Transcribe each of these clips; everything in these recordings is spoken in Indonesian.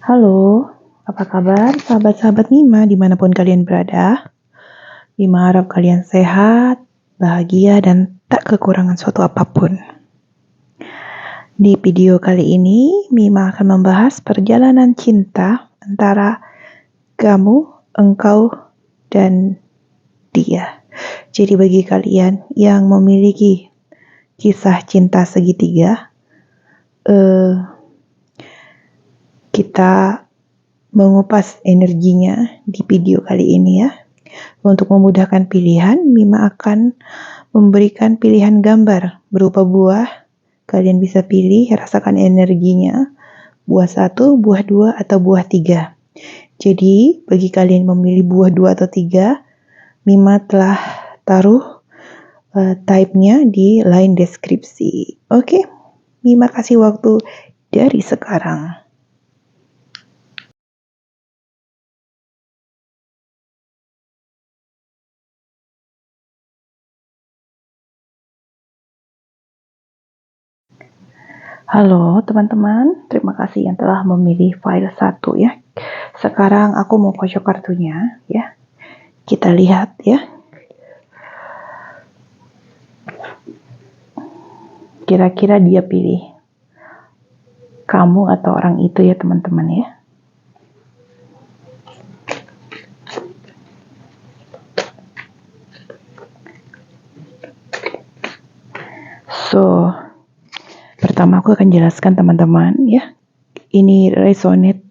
Halo, apa kabar sahabat-sahabat Mima dimanapun kalian berada? Mima harap kalian sehat, bahagia, dan tak kekurangan suatu apapun. Di video kali ini, Mima akan membahas perjalanan cinta antara kamu, engkau, dan dia. Jadi bagi kalian yang memiliki kisah cinta segitiga, kita mengupas energinya di video kali ini ya. Untuk memudahkan pilihan, Mima akan memberikan pilihan gambar berupa buah. Kalian bisa pilih, rasakan energinya. Buah 1, buah 2, atau buah 3. Jadi, bagi kalian memilih buah 2 atau 3, Mima telah taruh type-nya di line deskripsi. Oke, Mima kasih waktu dari sekarang. Halo teman-teman, terima kasih yang telah memilih file 1 ya. Sekarang aku mau kocok kartunya ya. Kita lihat ya. Kira-kira dia pilih kamu atau orang itu ya teman-teman ya. So, pertama aku akan jelaskan teman-teman ya. Ini resonate,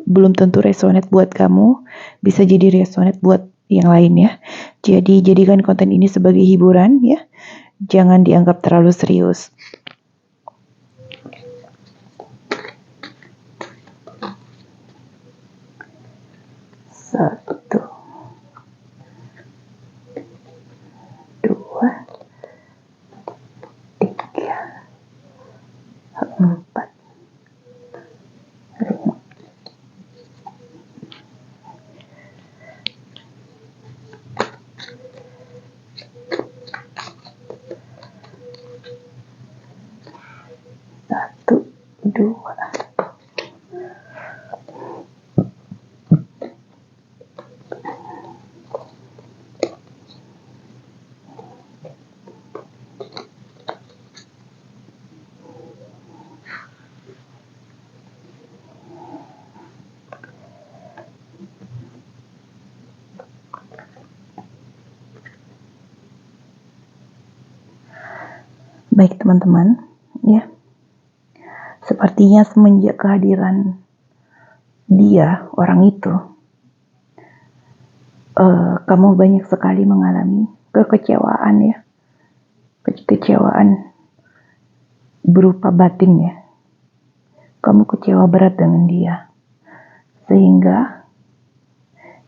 belum tentu resonate buat kamu, bisa jadi resonate buat yang lain ya. Jadi jadikan konten ini sebagai hiburan ya. Jangan dianggap terlalu serius. Satu, dua, tiga, empat, lima. Satu, dua. Baik teman-teman, ya. Sepertinya semenjak kehadiran dia, orang itu, kamu banyak sekali mengalami kekecewaan ya. Kekecewaan berupa batin ya. Kamu kecewa berat dengan dia. Sehingga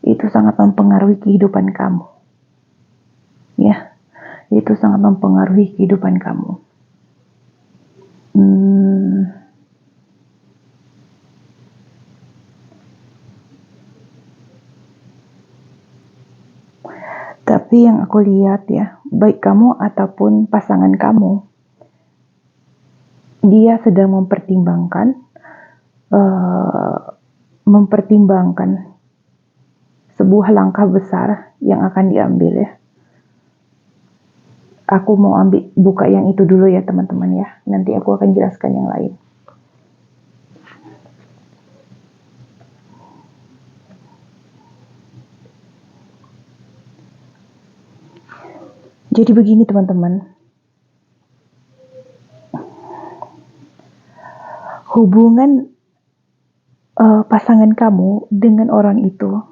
itu sangat mempengaruhi kehidupan kamu. Ya. Itu sangat mempengaruhi kehidupan kamu. Tapi yang aku lihat ya, baik kamu ataupun pasangan kamu, dia sedang mempertimbangkan sebuah langkah besar yang akan diambil ya. Aku mau buka yang itu dulu ya teman-teman ya. Nanti aku akan jelaskan yang lain. Jadi begini teman-teman. Hubungan pasangan kamu dengan orang itu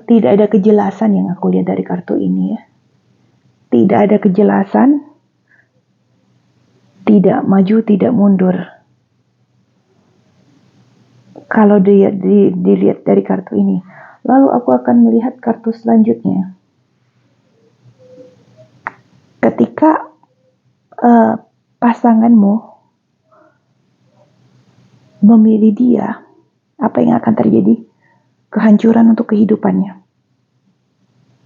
tidak ada kejelasan yang aku lihat dari kartu ini ya. Tidak ada kejelasan, tidak maju, tidak mundur. Kalau dilihat dari kartu ini. Lalu aku akan melihat kartu selanjutnya. Ketika pasanganmu memilih dia, apa yang akan terjadi? Kehancuran untuk kehidupannya.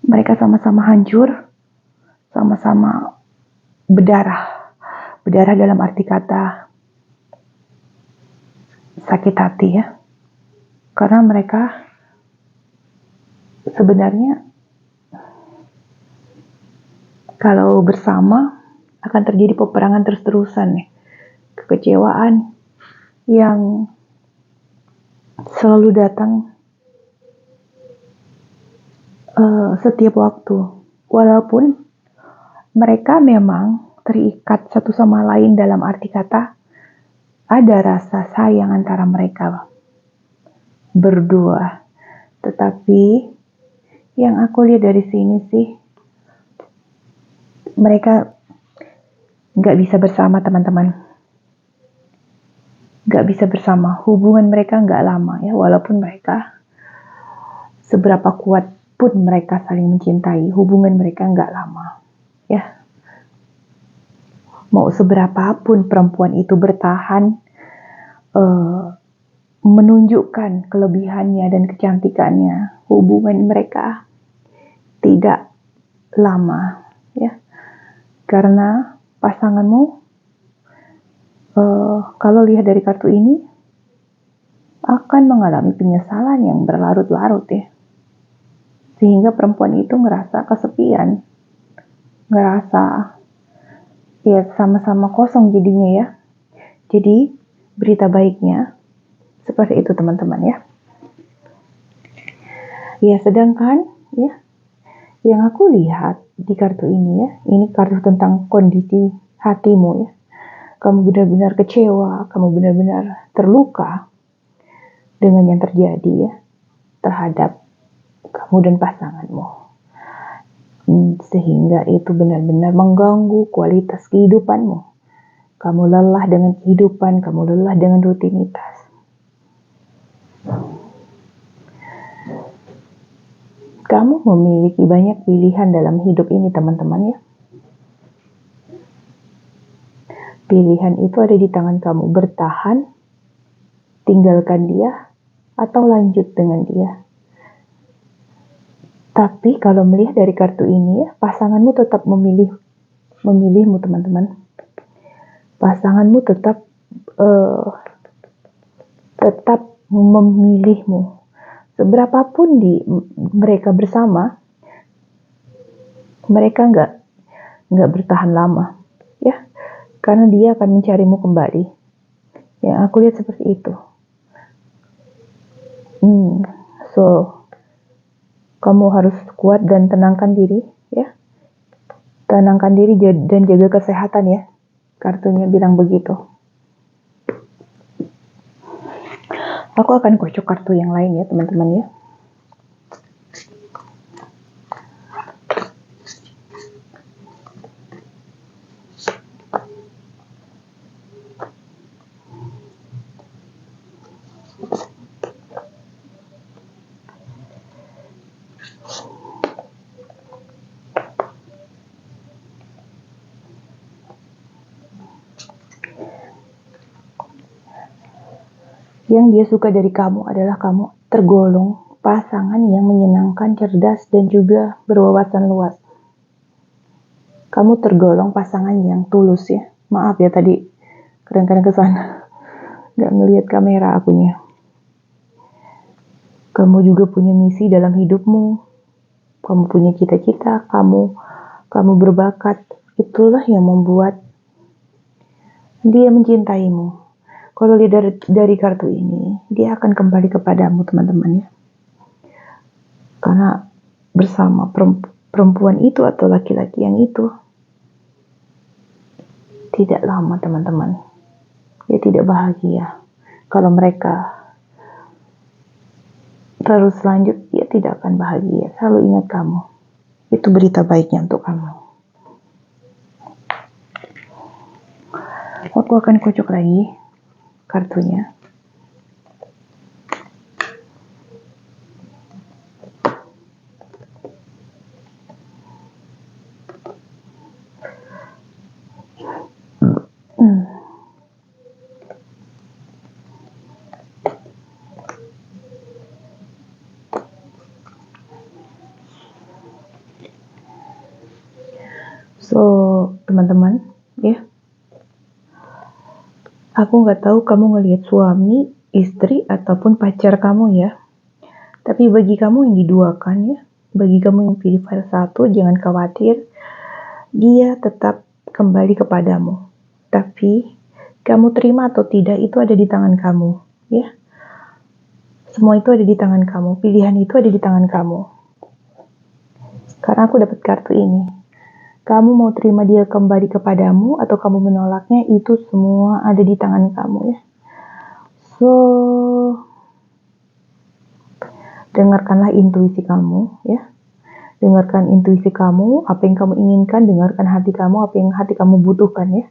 Mereka sama-sama hancur, sama-sama berdarah, Berdarah dalam arti kata sakit hati ya. Karena mereka sebenarnya kalau bersama akan terjadi peperangan terus-terusan nih. Kekecewaan yang selalu datang setiap waktu. Walaupun mereka memang terikat satu sama lain dalam arti kata ada rasa sayang antara mereka berdua. Tetapi yang aku lihat dari sini sih, mereka nggak bisa bersama teman-teman. Nggak bisa bersama. Hubungan mereka nggak lama ya, walaupun mereka seberapa kuat pun mereka saling mencintai, hubungan mereka nggak lama ya. Mau seberapapun perempuan itu bertahan menunjukkan kelebihannya dan kecantikannya, hubungan mereka tidak lama ya, karena pasanganmu kalau lihat dari kartu ini akan mengalami penyesalan yang berlarut-larut ya, sehingga perempuan itu ngerasa kesepian, ngerasa ya sama-sama kosong jadinya ya. Jadi berita baiknya seperti itu teman-teman ya. Ya sedangkan ya yang aku lihat di kartu ini ya, ini kartu tentang kondisi hatimu ya. Kamu benar-benar kecewa, kamu benar-benar terluka dengan yang terjadi ya terhadap kamu dan pasanganmu. Sehingga itu benar-benar mengganggu kualitas kehidupanmu. Kamu lelah dengan kehidupan, kamu lelah dengan rutinitas. Kamu memiliki banyak pilihan dalam hidup ini teman-teman ya. Pilihan itu ada di tangan kamu, bertahan, tinggalkan dia, atau lanjut dengan dia. Tapi kalau melihat dari kartu ini ya, pasanganmu tetap memilihmu teman-teman. Pasanganmu tetap memilihmu. Seberapapun mereka bersama, mereka nggak bertahan lama, ya, karena dia akan mencarimu kembali. Yang aku lihat seperti itu. So, kamu harus kuat dan tenangkan diri, ya. Tenangkan diri dan jaga kesehatan ya. Kartunya bilang begitu. Aku akan kocok kartu yang lain ya teman-teman ya. Yang dia suka dari kamu adalah kamu tergolong pasangan yang menyenangkan, cerdas, dan juga berwawasan luas. Kamu tergolong pasangan yang tulus ya. Maaf ya tadi kadang-kadang kesana nggak ngelihat kamera akunya. Kamu juga punya misi dalam hidupmu. Kamu punya cita-cita, kamu berbakat. Itulah yang membuat dia mencintaimu. Kalau lihat dari kartu ini, dia akan kembali kepadamu teman-teman ya. Karena bersama perempuan itu atau laki-laki yang itu tidak lama teman-teman. Dia tidak bahagia. Kalau mereka terus lanjut, dia tidak akan bahagia. Selalu ingat kamu. Itu berita baiknya untuk kamu. Aku akan kocok lagi kartunya. So, teman-teman, ya. Aku nggak tahu kamu ngelihat suami, istri, ataupun pacar kamu ya. Tapi bagi kamu yang diduakan ya, bagi kamu yang pilih file 1, jangan khawatir. Dia tetap kembali kepadamu. Tapi kamu terima atau tidak itu ada di tangan kamu, ya. Semua itu ada di tangan kamu. Pilihan itu ada di tangan kamu. Karena aku dapat kartu ini. Kamu mau terima dia kembali kepadamu atau kamu menolaknya, itu semua ada di tangan kamu ya. So, dengarkanlah intuisi kamu ya. Dengarkan intuisi kamu, apa yang kamu inginkan, dengarkan hati kamu, apa yang hati kamu butuhkan ya.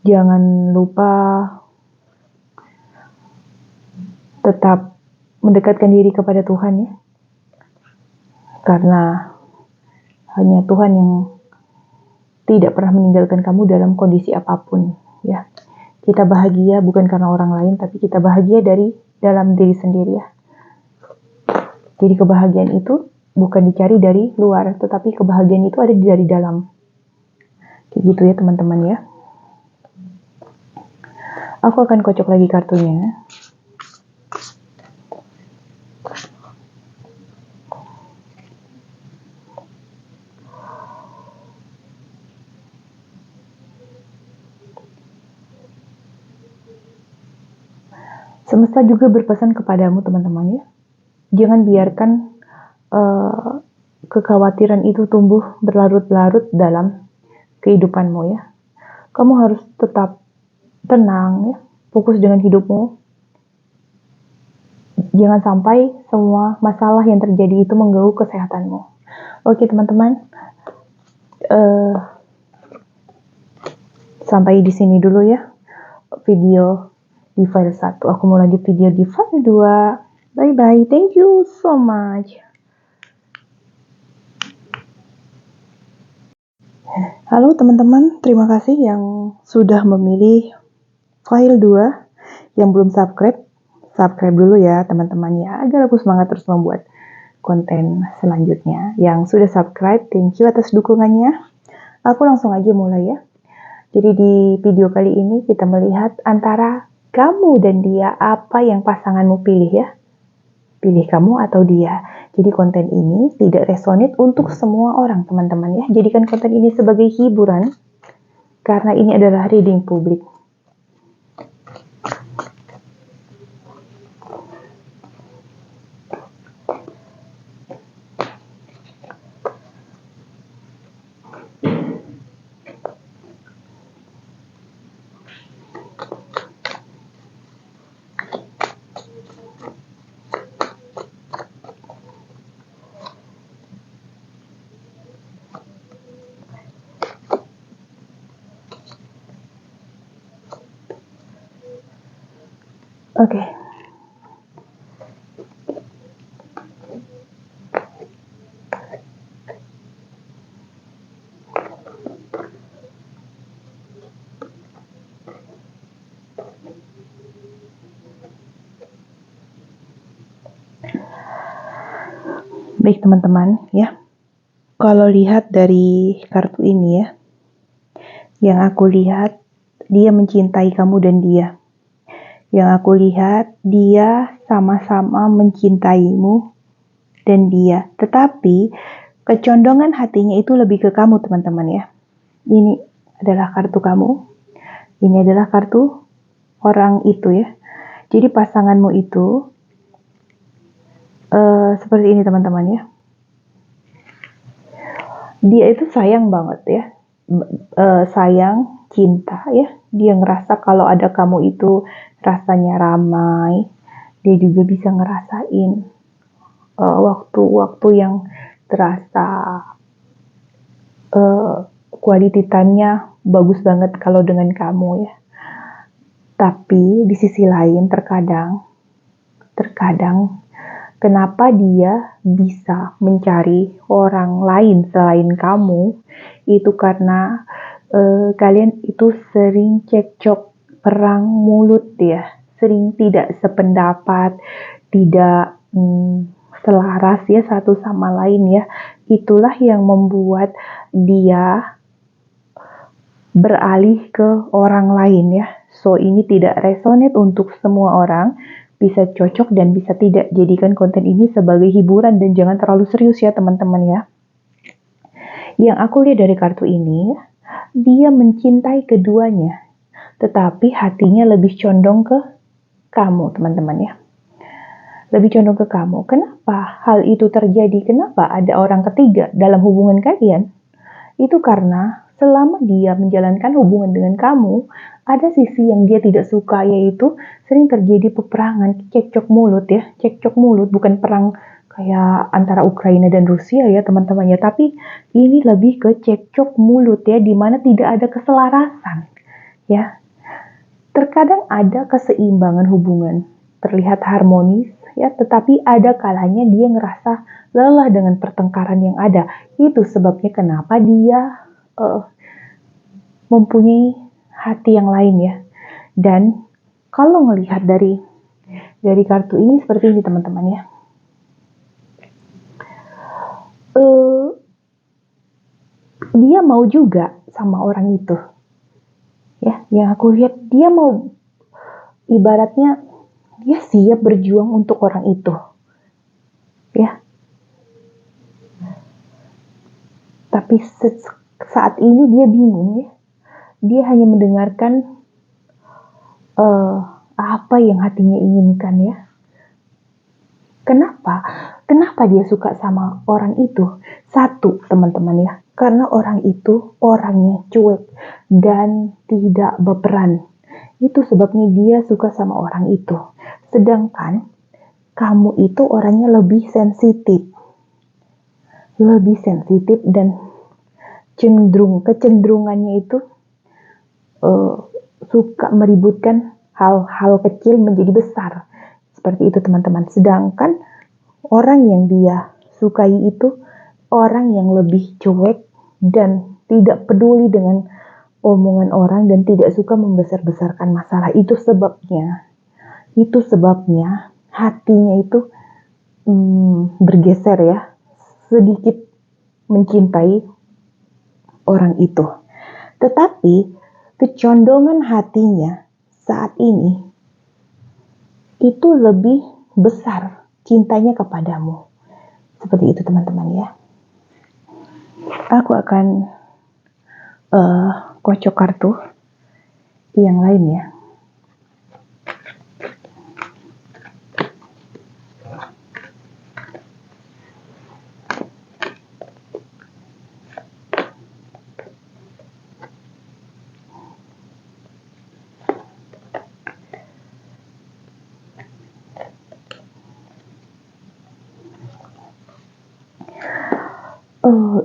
Jangan lupa tetap mendekatkan diri kepada Tuhan ya. Karena hanya Tuhan yang tidak pernah meninggalkan kamu dalam kondisi apapun ya. Kita bahagia bukan karena orang lain, tapi kita bahagia dari dalam diri sendiri ya. Jadi kebahagiaan itu bukan dicari dari luar, tetapi kebahagiaan itu ada dari dalam. Kayak gitu ya teman-teman ya. Aku akan kocok lagi kartunya. Semesta juga berpesan kepadamu teman-teman ya. Jangan biarkan kekhawatiran itu tumbuh berlarut-larut dalam kehidupanmu ya. Kamu harus tetap tenang ya, fokus dengan hidupmu. Jangan sampai semua masalah yang terjadi itu mengganggu kesehatanmu. Oke teman-teman, sampai di sini dulu ya video di file 1. Aku mau lanjut video di file 2. Bye bye, thank you so much. Halo teman-teman, terima kasih yang sudah memilih file 2. Yang belum subscribe dulu ya teman-teman ya, agar aku semangat terus membuat konten selanjutnya. Yang sudah subscribe, thank you atas dukungannya. Aku langsung aja mulai ya. Jadi di video kali ini kita melihat antara kamu dan dia, apa yang pasanganmu pilih ya. Pilih kamu atau dia. Jadi konten ini tidak resonate untuk semua orang teman-teman ya. Jadikan konten ini sebagai hiburan, karena ini adalah reading publik. Oke. Baik teman-teman ya. Kalau lihat dari kartu ini ya, yang aku lihat dia mencintai kamu dan dia. Yang aku lihat dia sama-sama mencintaimu dan dia. Tetapi kecondongan hatinya itu lebih ke kamu teman-teman ya. Ini adalah kartu kamu. Ini adalah kartu orang itu ya. Jadi pasanganmu itu seperti ini teman-teman ya. Dia itu sayang banget ya. Sayang, cinta ya. Dia ngerasa kalau ada kamu itu rasanya ramai. Dia juga bisa ngerasain waktu-waktu yang terasa quality time-nya bagus banget kalau dengan kamu ya. Tapi di sisi lain terkadang kenapa dia bisa mencari orang lain selain kamu, itu karena kalian itu sering cekcok, perang mulut ya, sering tidak sependapat, tidak selaras ya satu sama lain ya. Itulah yang membuat dia beralih ke orang lain ya. So, ini tidak resonate untuk semua orang, bisa cocok dan bisa tidak. Jadikan konten ini sebagai hiburan dan jangan terlalu serius ya teman-teman ya. Yang aku lihat dari kartu ini, dia mencintai keduanya, tetapi hatinya lebih condong ke kamu teman-teman ya. Lebih condong ke kamu. Kenapa hal itu terjadi? Kenapa ada orang ketiga dalam hubungan kalian? Itu karena selama dia menjalankan hubungan dengan kamu, ada sisi yang dia tidak suka, yaitu sering terjadi peperangan, cekcok mulut ya. Cekcok mulut, bukan perang kayak antara Ukraina dan Rusia ya teman-teman ya, tapi ini lebih ke cekcok mulut ya, di mana tidak ada keselarasan ya. Terkadang ada keseimbangan hubungan, terlihat harmonis ya, tetapi ada kalanya dia ngerasa lelah dengan pertengkaran yang ada. Itu sebabnya kenapa dia mempunyai hati yang lain ya. Dan kalau melihat dari kartu ini seperti ini teman-teman ya. Dia mau juga sama orang itu. Ya, yang aku lihat dia mau, ibaratnya dia siap berjuang untuk orang itu. Ya. Tapi saat ini dia bingung ya. Dia hanya mendengarkan apa yang hatinya inginkan ya. Kenapa? Kenapa dia suka sama orang itu? Satu, teman-teman ya, karena orang itu orangnya cuek dan tidak berperan. Itu sebabnya dia suka sama orang itu. Sedangkan kamu itu orangnya lebih sensitif. Lebih sensitif dan kecenderungannya itu suka meributkan hal-hal kecil menjadi besar. Seperti itu teman-teman. Sedangkan orang yang dia sukai itu orang yang lebih cuek dan tidak peduli dengan omongan orang dan tidak suka membesar-besarkan masalah. Itu sebabnya hatinya itu bergeser ya, sedikit mencintai orang itu. Tetapi kecondongan hatinya saat ini itu lebih besar cintanya kepadamu. Seperti itu teman-teman ya. Aku akan kocok kartu yang lain ya.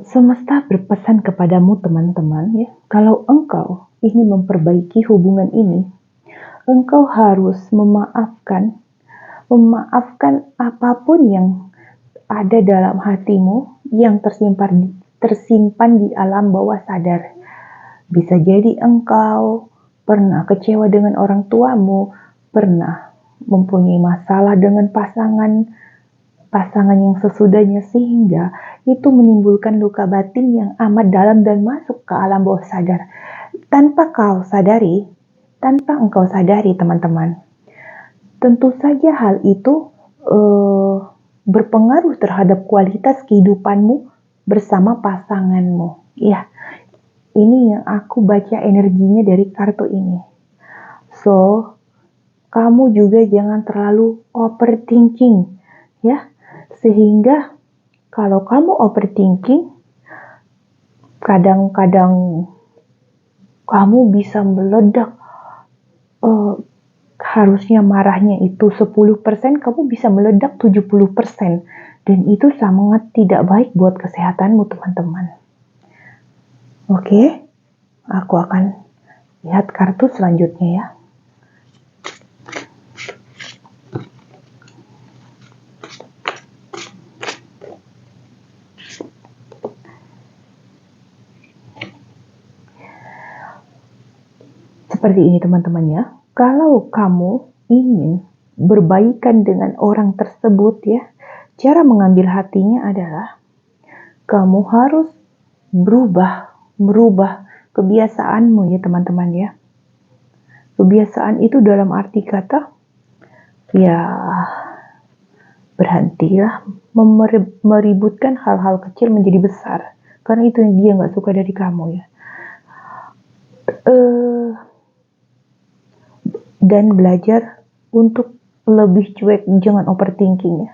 Semesta berpesan kepadamu teman-teman ya, kalau engkau ingin memperbaiki hubungan ini, engkau harus memaafkan apapun yang ada dalam hatimu yang tersimpan di alam bawah sadar. Bisa jadi engkau pernah kecewa dengan orang tuamu, pernah mempunyai masalah dengan pasangan yang sesudahnya, sehingga itu menimbulkan luka batin yang amat dalam dan masuk ke alam bawah sadar tanpa engkau sadari teman-teman. Tentu saja hal itu berpengaruh terhadap kualitas kehidupanmu bersama pasanganmu. Ya, ini yang aku baca energinya dari kartu ini. So, kamu juga jangan terlalu overthinking ya. Sehingga kalau kamu overthinking, kadang-kadang kamu bisa meledak. Harusnya marahnya itu 10%, kamu bisa meledak 70%. Dan itu sangat tidak baik buat kesehatanmu teman-teman. Oke, aku akan lihat kartu selanjutnya ya. Seperti ini teman-teman ya. Kalau kamu ingin berbaikan dengan orang tersebut ya, cara mengambil hatinya adalah kamu harus merubah kebiasaanmu ya teman-teman ya. Kebiasaan itu dalam arti kata, ya berhentilah meributkan hal-hal kecil menjadi besar. Karena itu yang dia nggak suka dari kamu ya. Dan belajar untuk lebih cuek, jangan overthinking ya.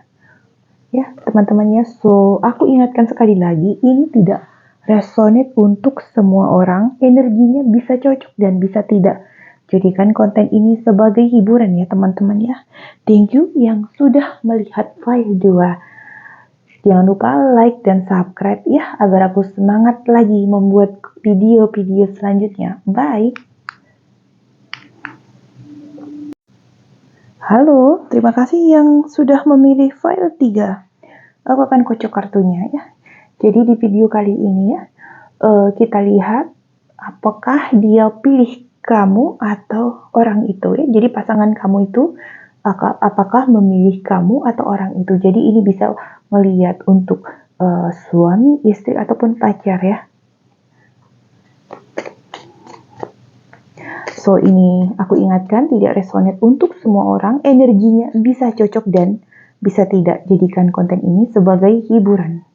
Ya teman-teman ya, so aku ingatkan sekali lagi, ini tidak resonate untuk semua orang, energinya bisa cocok dan bisa tidak. Jadikan konten ini sebagai hiburan ya teman-teman ya. Thank you yang sudah melihat file 2. Jangan lupa like dan subscribe ya, agar aku semangat lagi membuat video-video selanjutnya. Bye. Halo, terima kasih yang sudah memilih file 3. Aku akan kocok kartunya ya. Jadi di video kali ini ya, kita lihat apakah dia pilih kamu atau orang itu ya. Jadi pasangan kamu itu apakah memilih kamu atau orang itu. Jadi ini bisa melihat untuk suami, istri ataupun pacar ya. So ini aku ingatkan, tidak resonate untuk semua orang, energinya bisa cocok dan bisa tidak. Jadikan konten ini sebagai hiburan.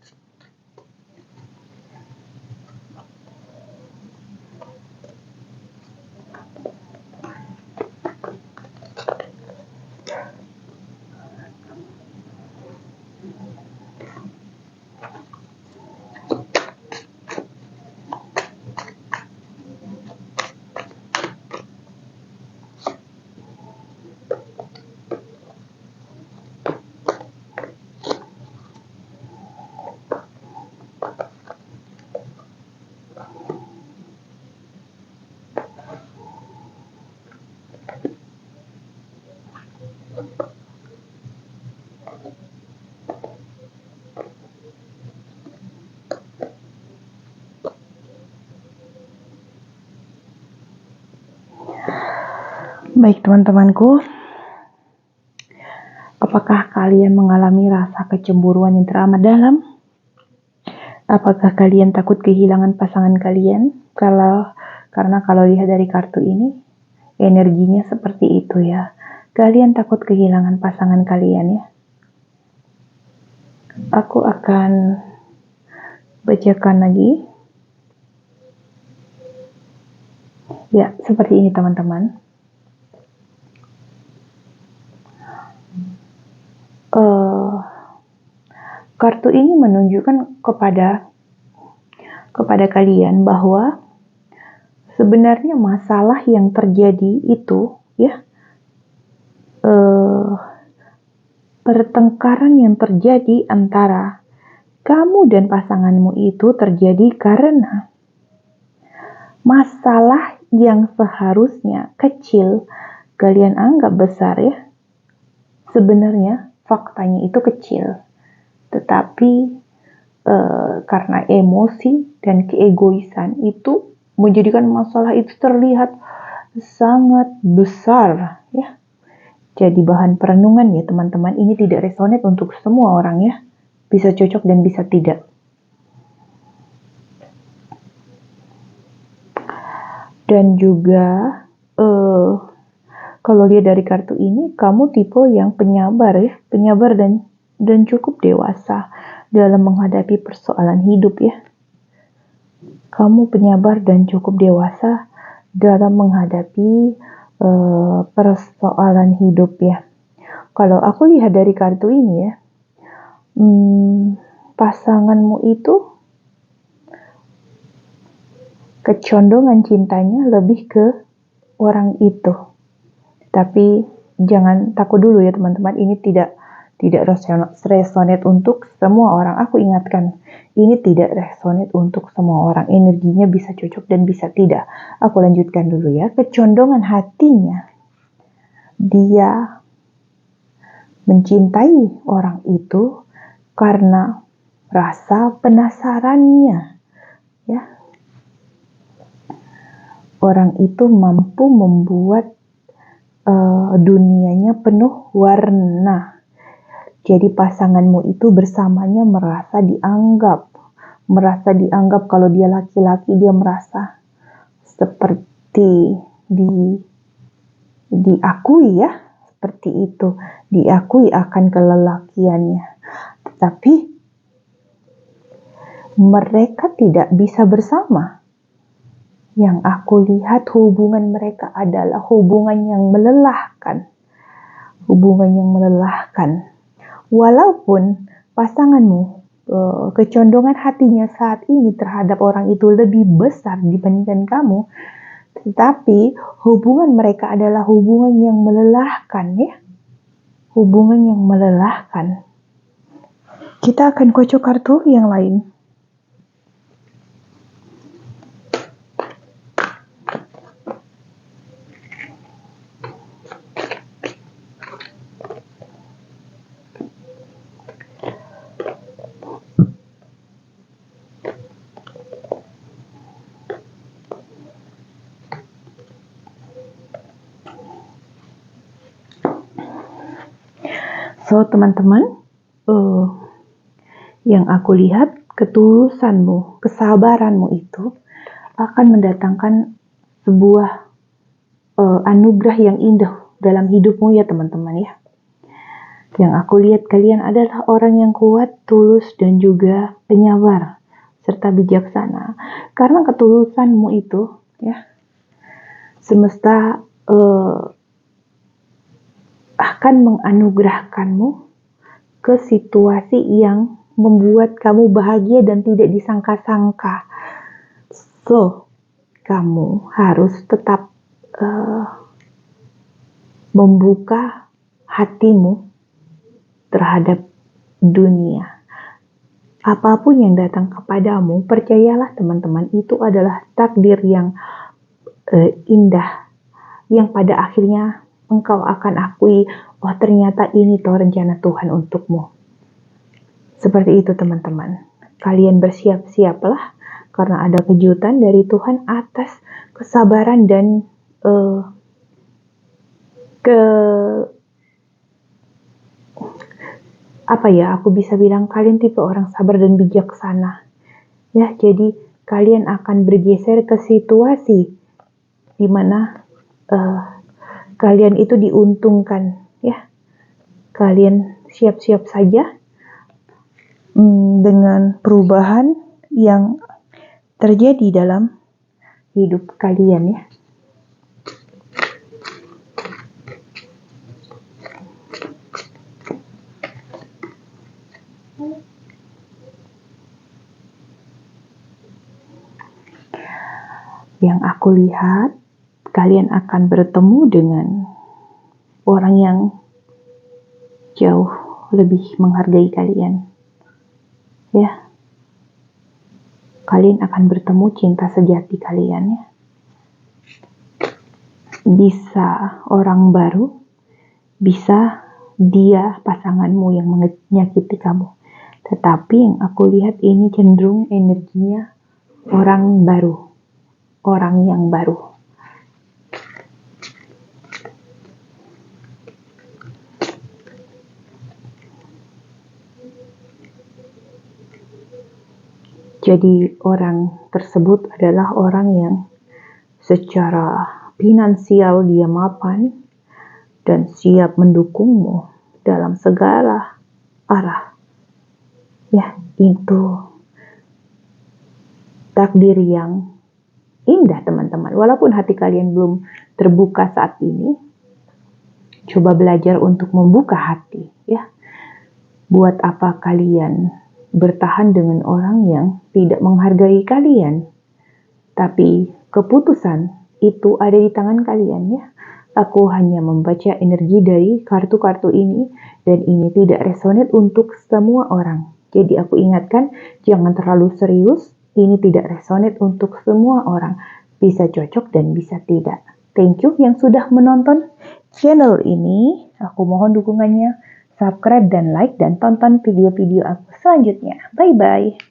Baik teman-temanku, apakah kalian mengalami rasa kecemburuan yang teramat dalam? Apakah kalian takut kehilangan pasangan kalian? Karena kalau lihat dari kartu ini, energinya seperti itu ya. Kalian takut kehilangan pasangan kalian ya. Aku akan bacakan lagi. Ya, seperti ini teman-teman. Kartu ini menunjukkan kepada kalian bahwa sebenarnya masalah yang terjadi itu ya, pertengkaran yang terjadi antara kamu dan pasanganmu itu terjadi karena masalah yang seharusnya kecil kalian anggap besar ya. Sebenarnya faktanya itu kecil, tetapi karena emosi dan keegoisan itu menjadikan masalah itu terlihat sangat besar ya. Jadi bahan perenungan ya teman-teman, ini tidak resonate untuk semua orang ya. Bisa cocok dan bisa tidak. Dan juga kalau lihat dari kartu ini, kamu tipe yang penyabar ya, penyabar dan cukup dewasa dalam menghadapi persoalan hidup ya. Kamu penyabar dan cukup dewasa dalam menghadapi persoalan hidup ya. Kalau aku lihat dari kartu ini ya, pasanganmu itu kecondongan cintanya lebih ke orang itu. Tapi jangan takut dulu ya teman-teman, ini tidak resonate untuk semua orang. Aku ingatkan, ini tidak resonate untuk semua orang. Energinya bisa cocok dan bisa tidak. Aku lanjutkan dulu ya. Kecondongan hatinya, dia mencintai orang itu karena rasa penasarannya ya. Orang itu mampu membuat dunianya penuh warna. Jadi pasanganmu itu bersamanya merasa dianggap kalau dia laki-laki, dia merasa seperti diakui ya, seperti itu, diakui akan kelelakiannya. Tetapi mereka tidak bisa bersama. Yang aku lihat hubungan mereka adalah hubungan yang melelahkan. Hubungan yang melelahkan. Walaupun pasanganmu, kecondongan hatinya saat ini terhadap orang itu lebih besar dibandingkan kamu, tetapi hubungan mereka adalah hubungan yang melelahkan ya. Hubungan yang melelahkan. Kita akan kocok kartu yang lain. So teman-teman, yang aku lihat ketulusanmu, kesabaranmu itu akan mendatangkan sebuah anugerah yang indah dalam hidupmu ya teman-teman ya. Yang aku lihat kalian adalah orang yang kuat, tulus dan juga penyabar serta bijaksana. Karena ketulusanmu itu ya, semesta akan menganugerahkanmu ke situasi yang membuat kamu bahagia dan tidak disangka-sangka. So, kamu harus tetap membuka hatimu terhadap dunia. Apapun yang datang kepadamu, percayalah teman-teman, itu adalah takdir yang indah, yang pada akhirnya engkau akan akui, oh ternyata ini toh rencana Tuhan untukmu. Seperti itu teman-teman. Kalian bersiap-siaplah, karena ada kejutan dari Tuhan atas kesabaran dan aku bisa bilang kalian tipe orang sabar dan bijaksana. Ya, jadi kalian akan bergeser ke situasi di mana kalian itu diuntungkan, ya. Kalian siap-siap saja dengan perubahan yang terjadi dalam hidup kalian, ya. Yang aku lihat, kalian akan bertemu dengan orang yang jauh lebih menghargai kalian. Ya. Kalian akan bertemu cinta sejati kalian, ya. Bisa orang baru, bisa dia pasanganmu yang menyakiti kamu. Tetapi yang aku lihat ini cenderung energinya orang baru. Orang yang baru. Jadi orang tersebut adalah orang yang secara finansial dia mapan dan siap mendukungmu dalam segala arah. Ya, itu takdir yang indah teman-teman. Walaupun hati kalian belum terbuka saat ini, coba belajar untuk membuka hati, ya. Buat apa kalian bertahan dengan orang yang tidak menghargai kalian? Tapi keputusan itu ada di tangan kalian, ya. Aku hanya membaca energi dari kartu-kartu ini dan ini tidak resonate untuk semua orang. Jadi aku ingatkan, jangan terlalu serius. Ini tidak resonate untuk semua orang. Bisa cocok dan bisa tidak. Thank you yang sudah menonton channel ini. Aku mohon dukungannya. Subscribe dan like dan tonton video-video aku selanjutnya. Bye-bye.